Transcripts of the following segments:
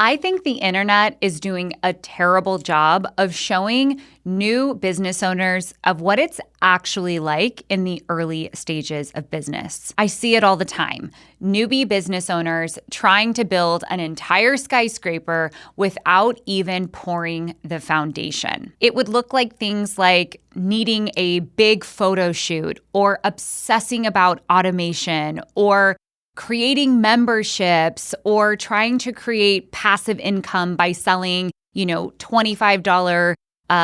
I think the internet is doing a terrible job of showing new business owners of what it's actually like in the early stages of business. I see it all the time. Newbie business owners trying to build an entire skyscraper without even pouring the foundation. It would look like things like needing a big photo shoot or obsessing about automation or creating memberships or trying to create passive income by selling, $25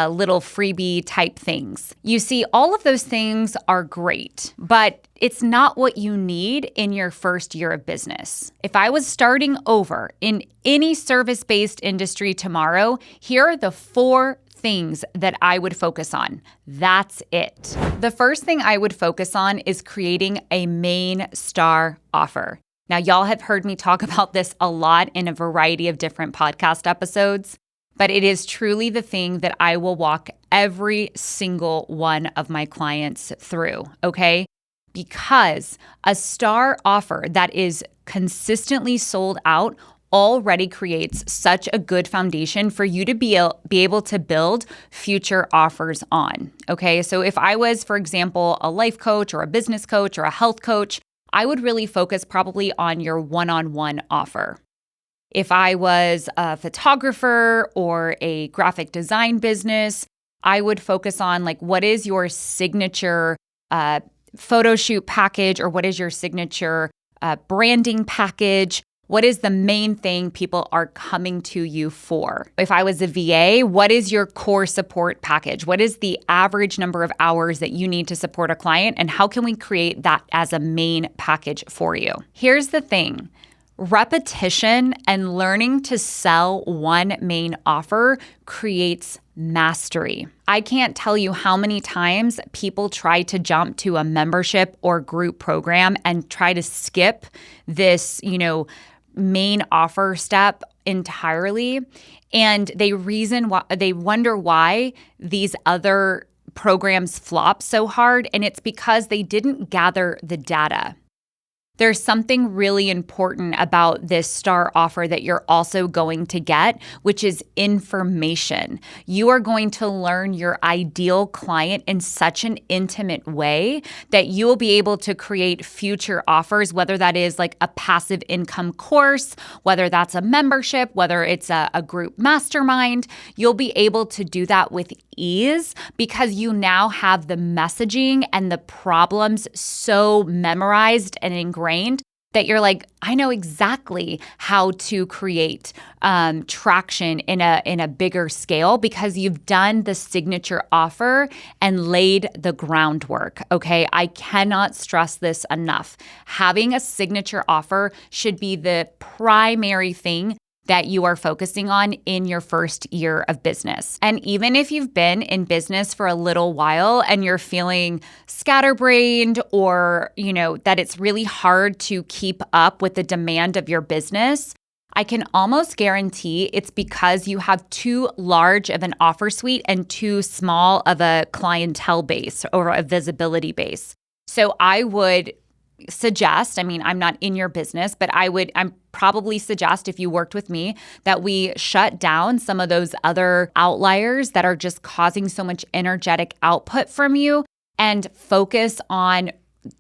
little freebie type things. You see, all of those things are great, but it's not what you need in your first year of business. If I was starting over in any service-based industry tomorrow, here are the 4 things that I would focus on. That's it. The first thing I would focus on is creating a main star offer. Now, y'all have heard me talk about this a lot in a variety of different podcast episodes, but it is truly the thing that I will walk every single one of my clients through, okay? Because a star offer that is consistently sold out already creates such a good foundation for you to be able to build future offers on, okay? So if I was, for example, a life coach or a business coach or a health coach, I would really focus probably on your one-on-one offer. If I was a photographer or a graphic design business, I would focus on what is your signature photo shoot package, or what is your signature branding package? What is the main thing people are coming to you for? If I was a VA, what is your core support package? What is the average number of hours that you need to support a client? And how can we create that as a main package for you? Here's the thing. Repetition and learning to sell one main offer creates mastery. I can't tell you how many times people try to jump to a membership or group program and try to skip this, main offer step entirely. And they wonder why these other programs flop so hard. And it's because they didn't gather the data. There's something really important about this star offer that you're also going to get, which is information. You are going to learn your ideal client in such an intimate way that you will be able to create future offers, whether that is like a passive income course, whether that's a membership, whether it's a group mastermind. You'll be able to do that with ease because you now have the messaging and the problems so memorized and ingrained that you're like, I know exactly how to create traction in a bigger scale because you've done the signature offer and laid the groundwork, okay? I cannot stress this enough. Having a signature offer should be the primary thing that you are focusing on in your first year of business. And even if you've been in business for a little while and you're feeling scatterbrained or, that it's really hard to keep up with the demand of your business, I can almost guarantee it's because you have too large of an offer suite and too small of a clientele base or a visibility base. So I would suggest, I'm not in your business, but I'm probably suggest if you worked with me that we shut down some of those other outliers that are just causing so much energetic output from you and focus on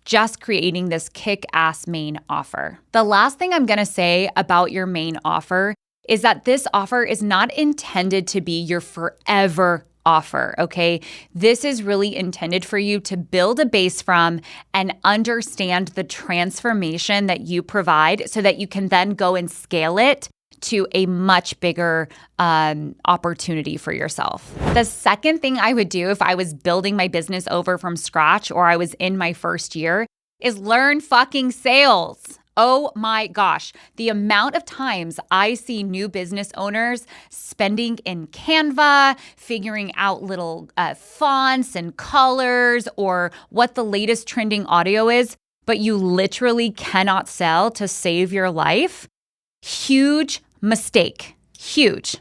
just creating this kick-ass main offer. The last thing I'm going to say about your main offer is that this offer is not intended to be your forever offer, okay? This is really intended for you to build a base from and understand the transformation that you provide so that you can then go and scale it to a much bigger opportunity for yourself. The second thing I would do if I was building my business over from scratch or I was in my first year is learn fucking sales. Oh my gosh, the amount of times I see new business owners spending in Canva, figuring out little fonts and colors or what the latest trending audio is, but you literally cannot sell to save your life. Huge mistake. Huge.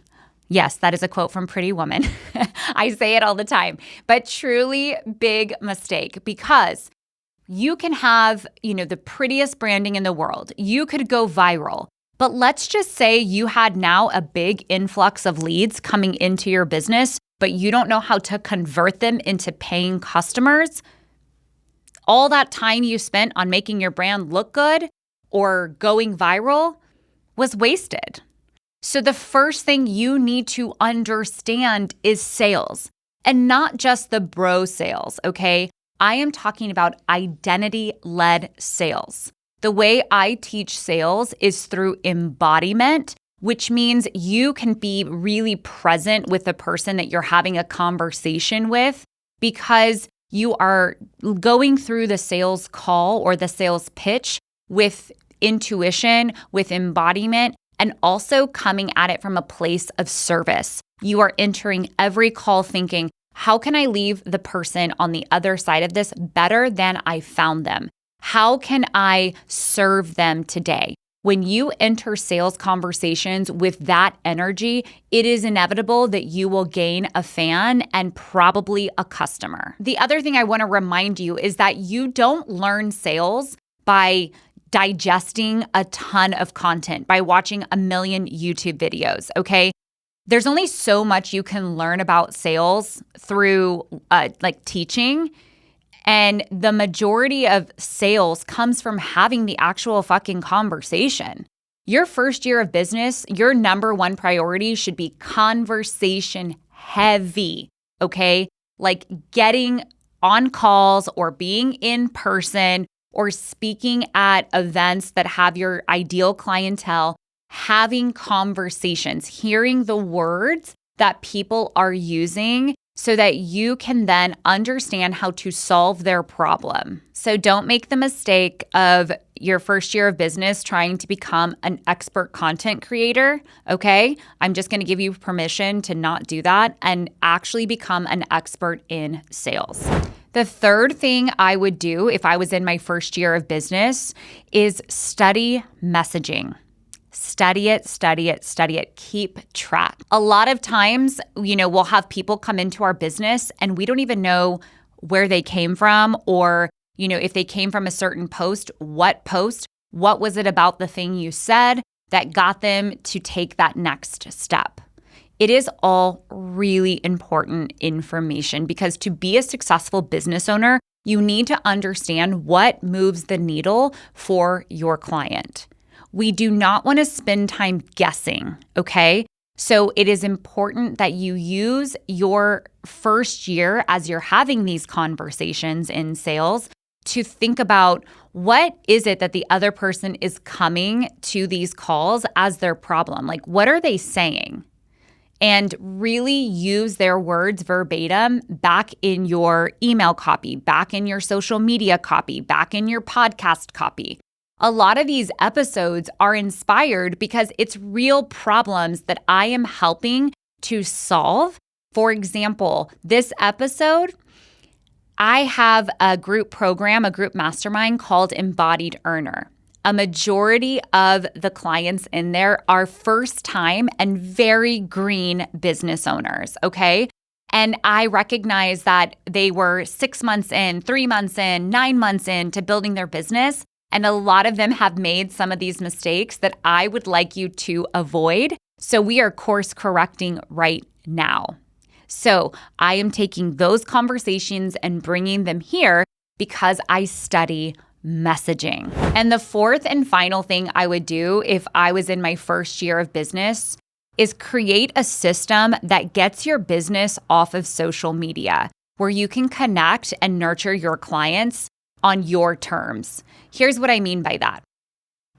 Yes, that is a quote from Pretty Woman. I say it all the time, but truly big mistake because you can have, the prettiest branding in the world. You could go viral. But let's just say you had now a big influx of leads coming into your business, but you don't know how to convert them into paying customers. All that time you spent on making your brand look good or going viral was wasted. So the first thing you need to understand is sales, and not just the bro sales, okay? I am talking about identity-led sales. The way I teach sales is through embodiment, which means you can be really present with the person that you're having a conversation with, because you are going through the sales call or the sales pitch with intuition, with embodiment, and also coming at it from a place of service. You are entering every call thinking, how can I leave the person on the other side of this better than I found them? How can I serve them today? When you enter sales conversations with that energy, it is inevitable that you will gain a fan and probably a customer. The other thing I want to remind you is that you don't learn sales by digesting a ton of content, by watching a million YouTube videos, okay? There's only so much you can learn about sales through teaching. And the majority of sales comes from having the actual fucking conversation. Your first year of business, your number one priority should be conversation heavy, okay? Like getting on calls or being in person or speaking at events that have your ideal clientele, having conversations, hearing the words that people are using so that you can then understand how to solve their problem. So don't make the mistake of your first year of business trying to become an expert content creator, okay? I'm just gonna give you permission to not do that and actually become an expert in sales. The third thing I would do if I was in my first year of business is study messaging. Study it, study it, study it. Keep track. A lot of times, we'll have people come into our business and we don't even know where they came from, or, if they came from a certain post, what was it about the thing you said that got them to take that next step? It is all really important information, because to be a successful business owner, you need to understand what moves the needle for your client. We do not want to spend time guessing, okay? So it is important that you use your first year as you're having these conversations in sales to think about, what is it that the other person is coming to these calls as their problem? Like, what are they saying? And really use their words verbatim back in your email copy, back in your social media copy, back in your podcast copy. A lot of these episodes are inspired because it's real problems that I am helping to solve. For example, this episode, I have a group program, a group mastermind called Embodied Earner. A majority of the clients in there are first-time and very green business owners, okay? And I recognize that they were 6 months in, 3 months in, 9 months in to building their business. And a lot of them have made some of these mistakes that I would like you to avoid. So we are course correcting right now. So I am taking those conversations and bringing them here because I study messaging. And the fourth and final thing I would do if I was in my first year of business is create a system that gets your business off of social media, where you can connect and nurture your clients on your terms. Here's what I mean by that.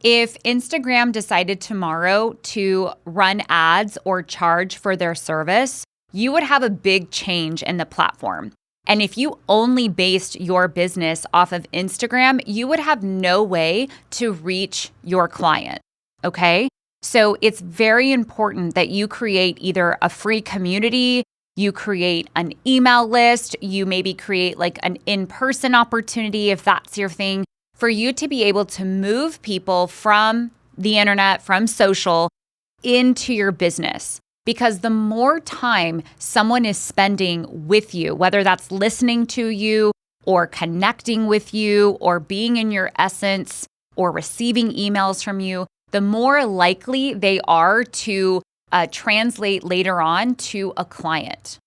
If Instagram decided tomorrow to run ads or charge for their service, you would have a big change in the platform. And if you only based your business off of Instagram, you would have no way to reach your client, okay? So it's very important that you create either a free community, you create an email list, you maybe create like an in-person opportunity if that's your thing, for you to be able to move people from the internet, from social, into your business. Because the more time someone is spending with you, whether that's listening to you or connecting with you or being in your essence or receiving emails from you, the more likely they are to translate later on to a client.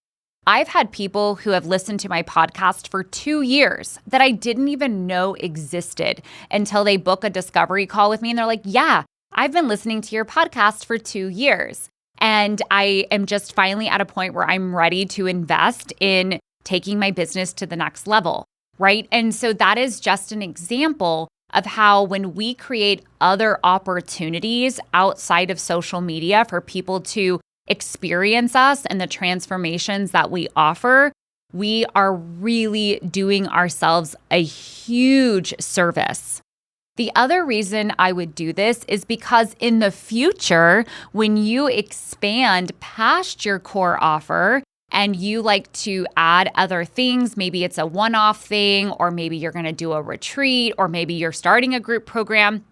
I've had people who have listened to my podcast for 2 years that I didn't even know existed until they book a discovery call with me. And they're like, yeah, I've been listening to your podcast for 2 years. And I am just finally at a point where I'm ready to invest in taking my business to the next level, right? And so that is just an example of how when we create other opportunities outside of social media for people to experience us and the transformations that we offer, we are really doing ourselves a huge service. The other reason I would do this is because in the future, when you expand past your core offer and you like to add other things, maybe it's a one-off thing, or maybe you're going to do a retreat, or maybe you're starting a group program,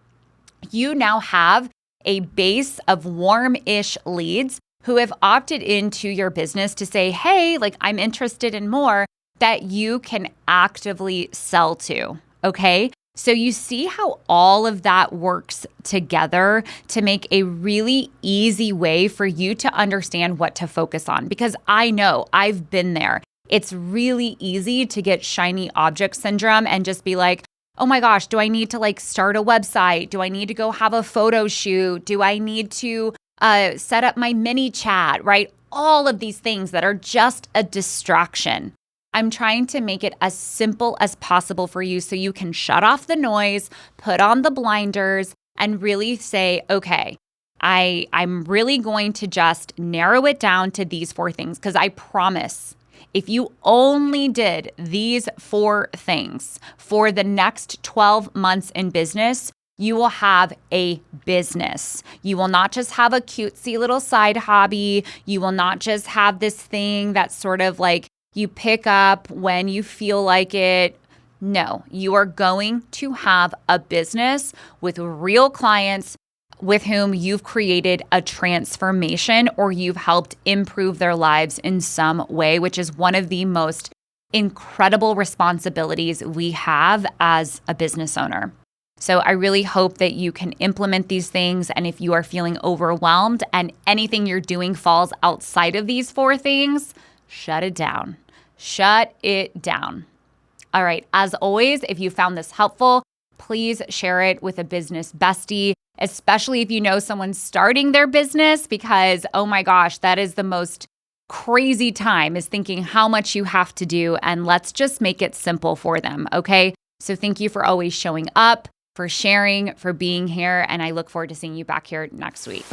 you now have a base of warm-ish leads who have opted into your business to say, hey, like I'm interested in more, that you can actively sell to, okay? So you see how all of that works together to make a really easy way for you to understand what to focus on. Because I know I've been there. It's really easy to get shiny object syndrome and just be like, oh my gosh, do I need to like start a website? Do I need to go have a photo shoot? Do I need to set up my mini chat, right? All of these things that are just a distraction. I'm trying to make it as simple as possible for you so you can shut off the noise, put on the blinders, and really say, okay, I'm really going to just narrow it down to these 4 things, because I promise if you only did these 4 things for the next 12 months in business, you will have a business. You will not just have a cutesy little side hobby. You will not just have this thing that's sort of like you pick up when you feel like it. No, you are going to have a business with real clients with whom you've created a transformation or you've helped improve their lives in some way, which is one of the most incredible responsibilities we have as a business owner. So I really hope that you can implement these things. And if you are feeling overwhelmed and anything you're doing falls outside of these 4 things, shut it down. Shut it down. All right. As always, if you found this helpful, please share it with a business bestie, especially if you know someone's starting their business, because, oh my gosh, that is the most crazy time, is thinking how much you have to do, and let's just make it simple for them. Okay. So thank you for always showing up, for sharing, for being here. And I look forward to seeing you back here next week.